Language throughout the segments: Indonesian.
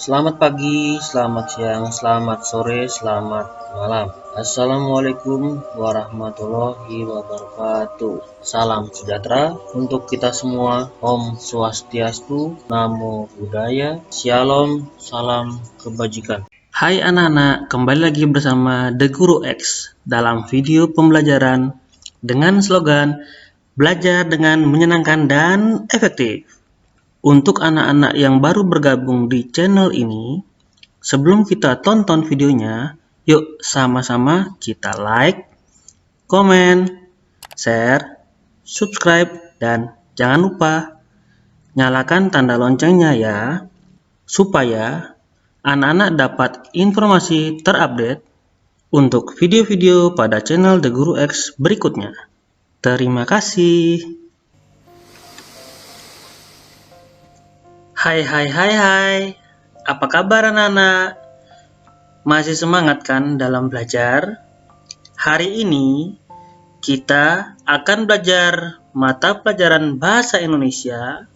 Selamat pagi, selamat siang, selamat sore, selamat malam. Assalamualaikum warahmatullahi wabarakatuh. Salam sejahtera untuk kita semua. Om Swastiastu, Namo Buddhaya, Shalom, salam kebajikan. Hai anak-anak, kembali lagi bersama The Guru X dalam video pembelajaran dengan slogan belajar dengan menyenangkan dan efektif. Untuk anak-anak yang baru bergabung di channel ini, sebelum kita tonton videonya, yuk sama-sama kita like, komen, share, subscribe, dan jangan lupa nyalakan tanda loncengnya ya, supaya anak-anak dapat informasi terupdate untuk video-video pada channel The Guru X berikutnya. Terima kasih. Hai, apa kabar anak-anak? Masih semangat kan dalam belajar? Hari ini kita akan belajar mata pelajaran Bahasa Indonesia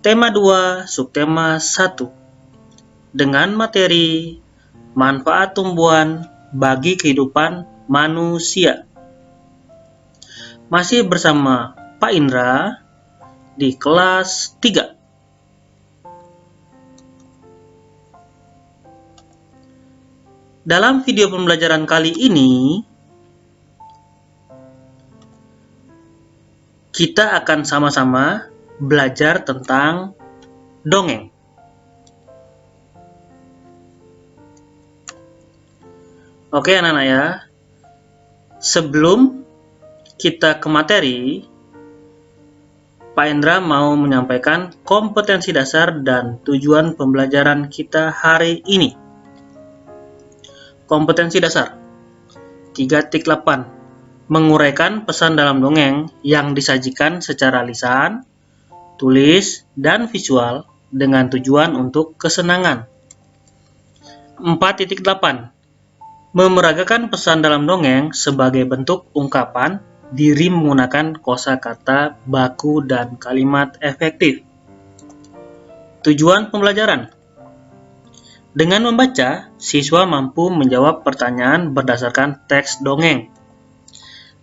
Tema 2, Subtema 1 dengan materi manfaat tumbuhan bagi kehidupan manusia. Masih bersama Pak Indra di kelas 3. Dalam video pembelajaran kali ini, kita akan sama-sama belajar tentang dongeng. Oke anak-anak ya, sebelum kita ke materi, Pak Indra mau menyampaikan kompetensi dasar dan tujuan pembelajaran kita hari ini. Kompetensi dasar 3.8 Menguraikan pesan dalam dongeng yang disajikan secara lisan, tulis, dan visual dengan tujuan untuk kesenangan. 4.8 Memeragakan pesan dalam dongeng sebagai bentuk ungkapan diri menggunakan kosakata, baku, dan kalimat efektif. Tujuan pembelajaran: dengan membaca, siswa mampu menjawab pertanyaan berdasarkan teks dongeng.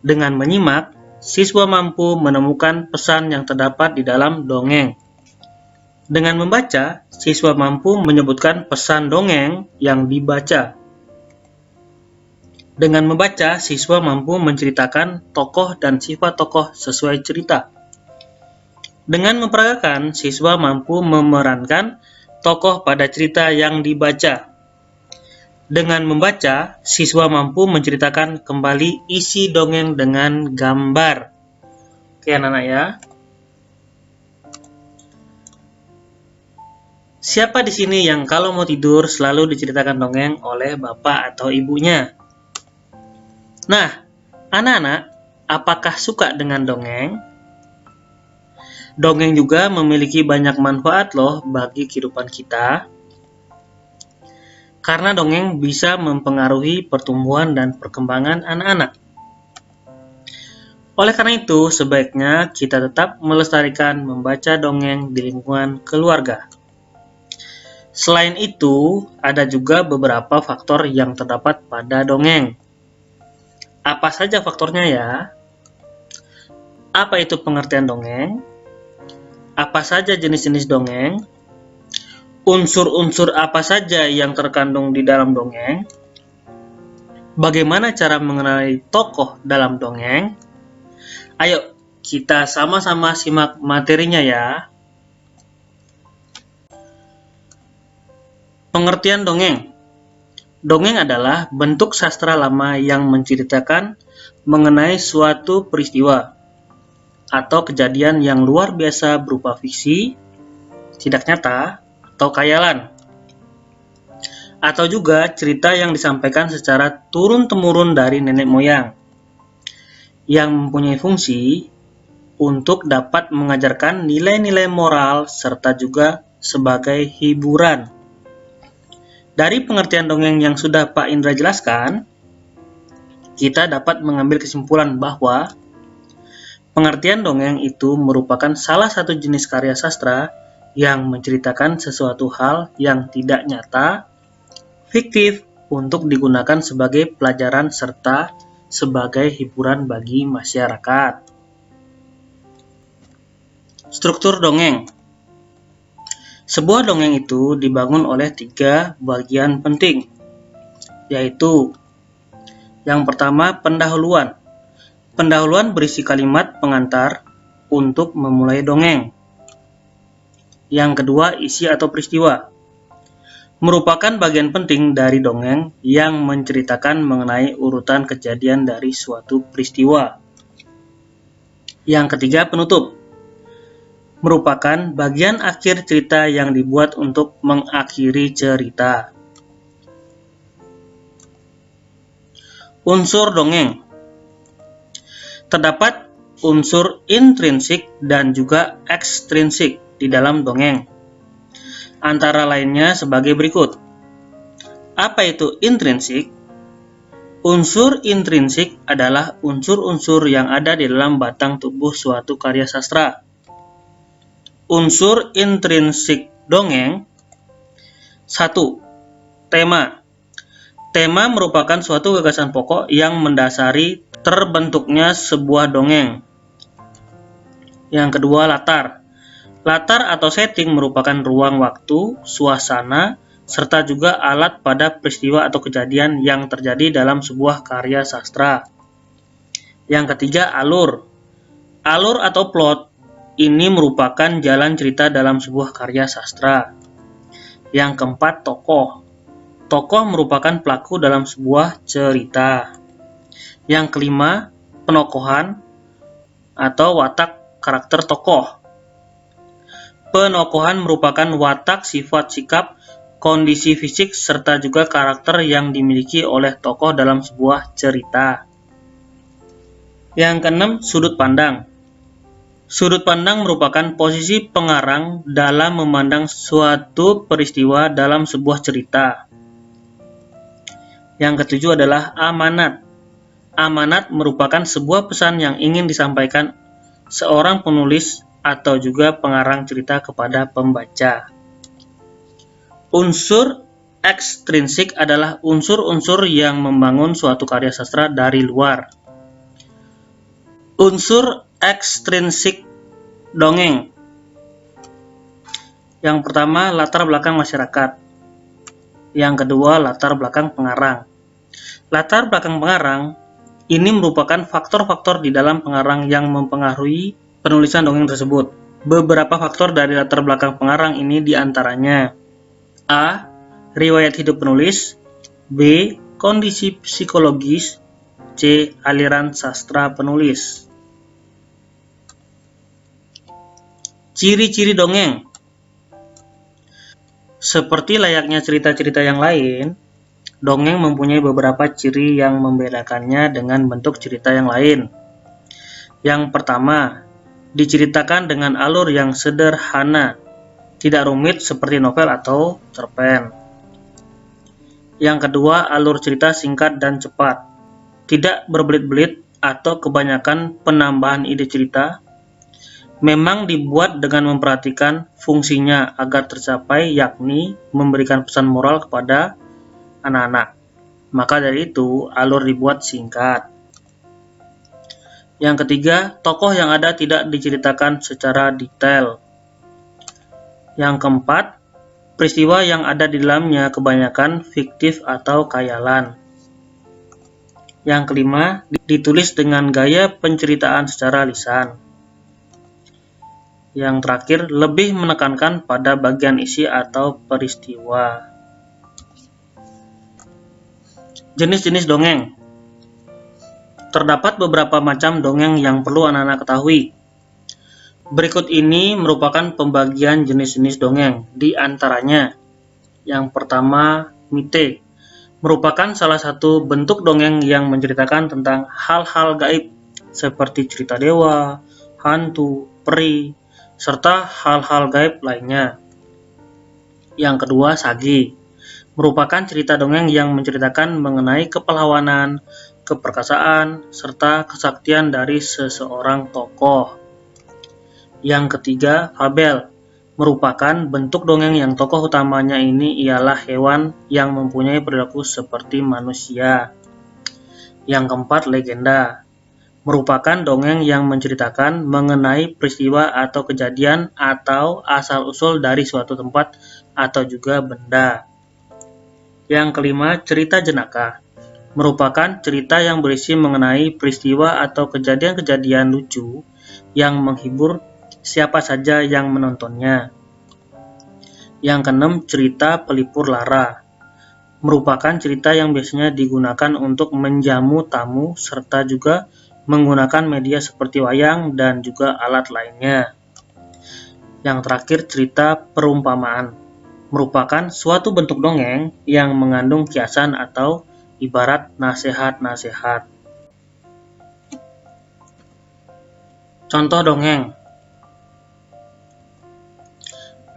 Dengan menyimak, siswa mampu menemukan pesan yang terdapat di dalam dongeng. Dengan membaca, siswa mampu menyebutkan pesan dongeng yang dibaca. Dengan membaca, siswa mampu menceritakan tokoh dan sifat tokoh sesuai cerita. Dengan memperagakan, siswa mampu memerankan tokoh pada cerita yang dibaca. Dengan membaca, siswa mampu menceritakan kembali isi dongeng dengan gambar. Oke anak-anak ya. Siapa di sini yang kalau mau tidur selalu diceritakan dongeng oleh bapak atau ibunya? Nah, anak-anak, apakah suka dengan dongeng? Dongeng juga memiliki banyak manfaat loh bagi kehidupan kita. Karena dongeng bisa mempengaruhi pertumbuhan dan perkembangan anak-anak. Oleh karena itu, sebaiknya kita tetap melestarikan membaca dongeng di lingkungan keluarga. Selain itu, ada juga beberapa faktor yang terdapat pada dongeng. Apa saja faktornya ya? Apa itu pengertian dongeng? Apa saja jenis-jenis dongeng? Unsur-unsur apa saja yang terkandung di dalam dongeng? Bagaimana cara mengenali tokoh dalam dongeng? Ayo, kita sama-sama simak materinya ya. Pengertian dongeng. Dongeng adalah bentuk sastra lama yang menceritakan mengenai suatu peristiwa atau kejadian yang luar biasa berupa fiksi, tidak nyata, atau khayalan. Atau juga cerita yang disampaikan secara turun-temurun dari nenek moyang, yang mempunyai fungsi untuk dapat mengajarkan nilai-nilai moral serta juga sebagai hiburan. Dari pengertian dongeng yang sudah Pak Indra jelaskan, kita dapat mengambil kesimpulan bahwa pengertian dongeng itu merupakan salah satu jenis karya sastra yang menceritakan sesuatu hal yang tidak nyata, fiktif, untuk digunakan sebagai pelajaran serta sebagai hiburan bagi masyarakat. Struktur dongeng. Sebuah dongeng itu dibangun oleh 3 bagian penting, yaitu yang pertama, pendahuluan. Pendahuluan berisi kalimat pengantar untuk memulai dongeng. Yang kedua, isi atau peristiwa. Merupakan bagian penting dari dongeng yang menceritakan mengenai urutan kejadian dari suatu peristiwa. Yang ketiga, penutup. Merupakan bagian akhir cerita yang dibuat untuk mengakhiri cerita. Unsur dongeng. Terdapat unsur intrinsik dan juga ekstrinsik di dalam dongeng. Antara lainnya sebagai berikut. Apa itu intrinsik? Unsur intrinsik adalah unsur-unsur yang ada di dalam batang tubuh suatu karya sastra. Unsur intrinsik dongeng. 1. Tema. Tema merupakan suatu gagasan pokok yang mendasari terbentuknya sebuah dongeng. Yang kedua, latar. Latar atau setting merupakan ruang waktu, suasana, serta juga alat pada peristiwa atau kejadian yang terjadi dalam sebuah karya sastra. Yang ketiga, alur. Alur atau plot ini merupakan jalan cerita dalam sebuah karya sastra. Yang keempat, tokoh. Tokoh merupakan pelaku dalam sebuah cerita. Yang kelima, penokohan atau watak karakter tokoh. Penokohan merupakan watak, sifat, sikap, kondisi fisik, serta juga karakter yang dimiliki oleh tokoh dalam sebuah cerita. Yang keenam, sudut pandang. Sudut pandang merupakan posisi pengarang dalam memandang suatu peristiwa dalam sebuah cerita. Yang ketujuh adalah amanat. Amanat merupakan sebuah pesan yang ingin disampaikan seorang penulis atau juga pengarang cerita kepada pembaca. Unsur ekstrinsik adalah unsur-unsur yang membangun suatu karya sastra dari luar. Unsur ekstrinsik dongeng. Yang pertama, latar belakang masyarakat. Yang kedua, latar belakang pengarang. Latar belakang pengarang ini merupakan faktor-faktor di dalam pengarang yang mempengaruhi penulisan dongeng tersebut. Beberapa faktor dari latar belakang pengarang ini diantaranya: A. Riwayat hidup penulis. B. Kondisi psikologis. C. Aliran sastra penulis. Ciri-ciri dongeng. Seperti layaknya cerita-cerita yang lain, dongeng mempunyai beberapa ciri yang membedakannya dengan bentuk cerita yang lain. Yang pertama, diceritakan dengan alur yang sederhana, tidak rumit seperti novel atau cerpen. Yang kedua, alur cerita singkat dan cepat, tidak berbelit-belit atau kebanyakan penambahan ide cerita. Memang dibuat dengan memperhatikan fungsinya agar tercapai, yakni memberikan pesan moral kepada anak-anak. Maka dari itu, alur dibuat singkat. Yang ketiga, tokoh yang ada tidak diceritakan secara detail. Yang keempat, peristiwa yang ada di dalamnya kebanyakan fiktif atau khayalan. Yang kelima, ditulis dengan gaya penceritaan secara lisan. Yang terakhir, lebih menekankan pada bagian isi atau peristiwa. Jenis-jenis dongeng. Terdapat beberapa macam dongeng yang perlu anak-anak ketahui. Berikut ini merupakan pembagian jenis-jenis dongeng. Di antaranya, yang pertama, mite. Merupakan salah satu bentuk dongeng yang menceritakan tentang hal-hal gaib seperti cerita dewa, hantu, peri, serta hal-hal gaib lainnya. Yang kedua, sage. Merupakan cerita dongeng yang menceritakan mengenai kepahlawanan, keperkasaan, serta kesaktian dari seseorang tokoh. Yang ketiga, fabel. merupakan bentuk dongeng yang tokoh utamanya ini ialah hewan yang mempunyai perilaku seperti manusia. Yang keempat, legenda. Merupakan dongeng yang menceritakan mengenai peristiwa atau kejadian atau asal-usul dari suatu tempat atau juga benda. Yang kelima, cerita jenaka. Merupakan cerita yang berisi mengenai peristiwa atau kejadian-kejadian lucu yang menghibur siapa saja yang menontonnya. Yang keenam, cerita pelipur lara. Merupakan cerita yang biasanya digunakan untuk menjamu tamu serta juga menggunakan media seperti wayang dan juga alat lainnya. Yang terakhir, cerita perumpamaan. Merupakan suatu bentuk dongeng yang mengandung kiasan atau ibarat nasihat-nasihat. Contoh dongeng.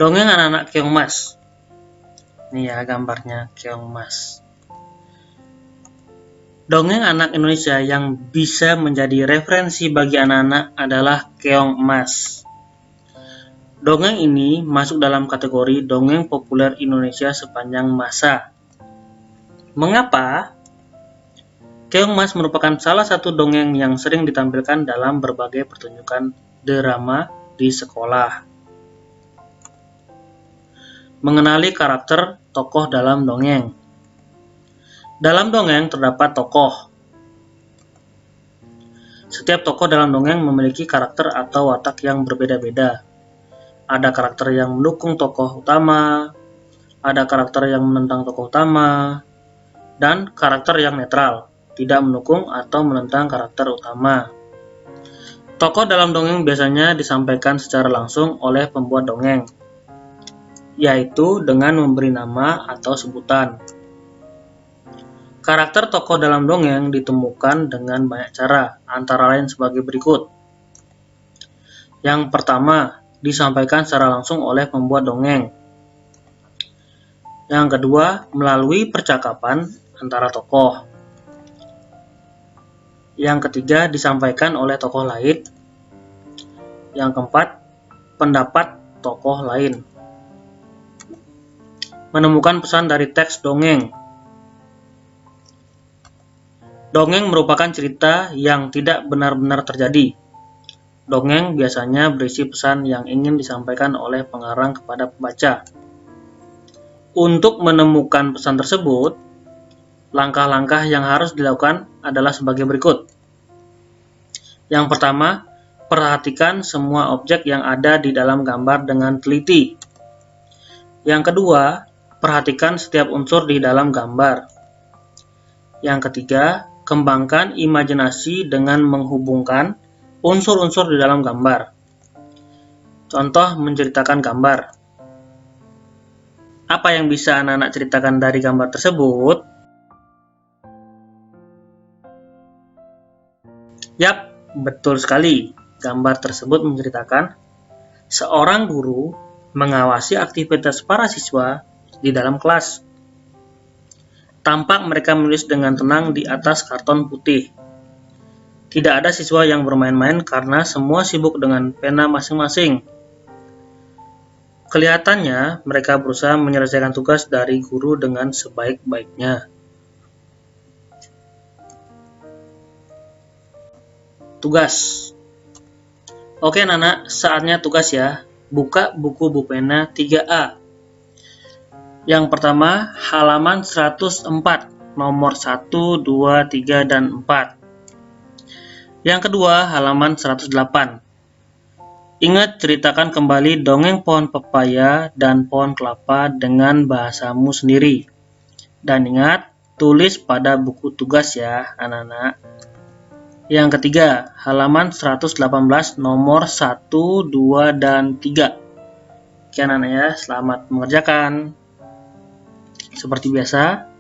Dongeng anak-anak keong mas. Ini ya gambarnya keong mas. Dongeng anak Indonesia yang bisa menjadi referensi bagi anak-anak adalah Keong Emas. Dongeng ini masuk dalam kategori dongeng populer Indonesia sepanjang masa. Mengapa? Keong Emas merupakan salah satu dongeng yang sering ditampilkan dalam berbagai pertunjukan drama di sekolah. Mengenali karakter tokoh dalam dongeng. Dalam dongeng terdapat tokoh. Setiap tokoh dalam dongeng memiliki karakter atau watak yang berbeda-beda. Ada karakter yang mendukung tokoh utama, ada karakter yang menentang tokoh utama, dan karakter yang netral, tidak mendukung atau menentang karakter utama. Tokoh dalam dongeng biasanya disampaikan secara langsung oleh pembuat dongeng, yaitu dengan memberi nama atau sebutan. Karakter tokoh dalam dongeng ditemukan dengan banyak cara, antara lain sebagai berikut. Yang pertama, disampaikan secara langsung oleh pembuat dongeng. Yang kedua, melalui percakapan antara tokoh. Yang ketiga, disampaikan oleh tokoh lain. Yang keempat, pendapat tokoh lain. Menemukan pesan dari teks dongeng. Dongeng merupakan cerita yang tidak benar-benar terjadi. Dongeng biasanya berisi pesan yang ingin disampaikan oleh pengarang kepada pembaca. Untuk menemukan pesan tersebut, langkah-langkah yang harus dilakukan adalah sebagai berikut. Yang pertama, perhatikan semua objek yang ada di dalam gambar dengan teliti. Yang kedua, perhatikan setiap unsur di dalam gambar. Yang ketiga, kembangkan imajinasi dengan menghubungkan unsur-unsur di dalam gambar. Contoh menceritakan gambar. Apa yang bisa anak-anak ceritakan dari gambar tersebut? Yap, betul sekali. Gambar tersebut menceritakan seorang guru mengawasi aktivitas para siswa di dalam kelas. Tampak mereka menulis dengan tenang di atas karton putih. Tidak ada siswa yang bermain-main karena semua sibuk dengan pena masing-masing. Kelihatannya mereka berusaha menyelesaikan tugas dari guru dengan sebaik-baiknya. Tugas. Oke anak-anak, saatnya tugas ya. Buka buku pena 3A. Yang pertama, halaman 104, nomor 1, 2, 3, dan 4. Yang kedua, halaman 108. Ingat ceritakan kembali dongeng pohon pepaya dan pohon kelapa dengan bahasamu sendiri. Dan ingat, tulis pada buku tugas ya, anak-anak. Yang ketiga, halaman 118, nomor 1, 2, dan 3. Oke anak-anak ya, selamat mengerjakan. Seperti biasa,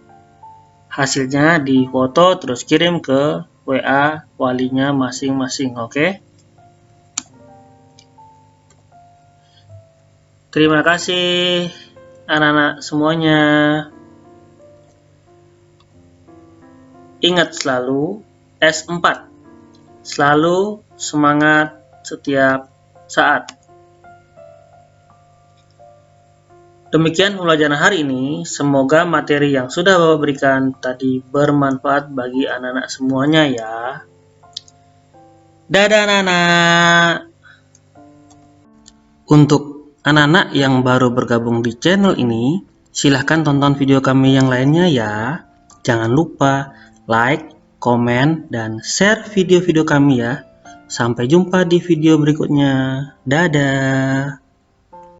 hasilnya difoto terus kirim ke WA walinya masing-masing, oke? Terima kasih anak-anak semuanya. Ingat selalu S4. Selalu semangat setiap saat. Demikian pembelajaran hari ini. Semoga materi yang sudah Bapak berikan tadi bermanfaat bagi anak-anak semuanya ya. Dadah anak-anak. Untuk anak-anak yang baru bergabung di channel ini, silahkan tonton video kami yang lainnya ya. Jangan lupa like, komen, dan share video-video kami ya. Sampai jumpa di video berikutnya. Dadah.